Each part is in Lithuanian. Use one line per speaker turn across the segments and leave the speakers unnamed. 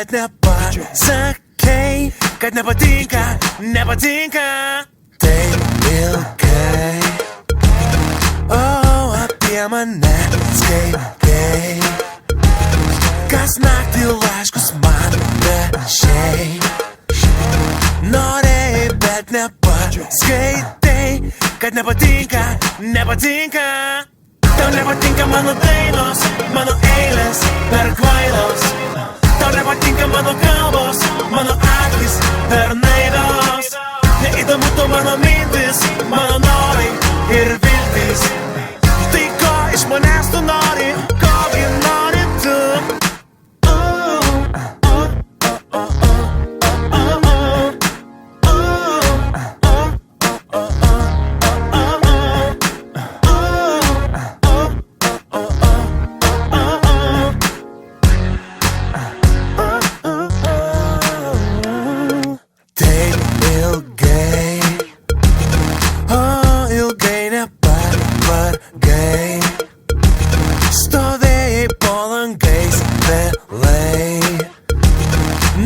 bet nepasakei, kad nepatinka, nepatinka. Taip ilgai, o apie mane skaitai, kas naktį laiškus man rašei. Norėjai, bet nepaskaitai, kad nepatinka, nepatinka. Tau nepatinka mano dainos, mano eilės per kvailos. Tau nepatinka mano kalbos, mano akys per naivios. Neįdomu to mano mintis, mano norai ir viltis. Tai ko iš manęs tu nori, kogi nori tu? Stovėjai po langais vėlai.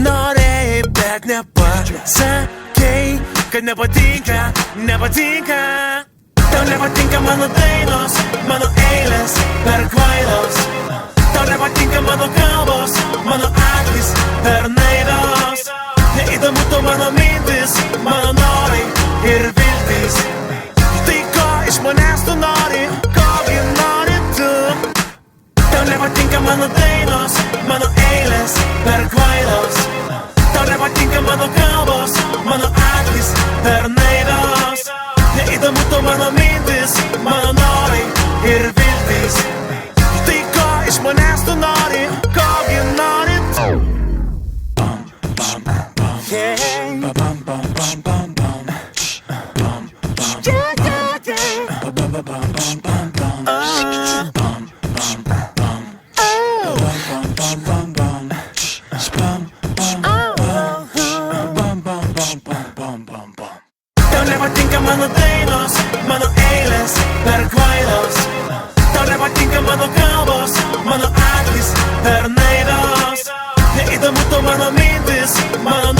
Norėjai, bet nepasakei, kad nepatinka, nepatinka. Tau nepatinka mano dainos, mano eilės per kvailos. Tau nepatinka mano kalbos, mano akys per naivios. Neįdomu to mano mintis, mano norai ir viltis. Tai ko iš manęs tu nori, kogi nori tu? Tau nepatinka mano dainos, mano eilės per kvailos. Tau nepatinka mano kalbos, mano akys per naivios. Neįdomu to mano mintis, mano norai ir viltis. Tai ko iš manęs tu nori, kogi nori tu? Tau nepatinka mano dainos, mano eilės per kvailos. Tau nepatinka mano kalbos, mano akys per naivios. Neįdomu to mano mintis, mano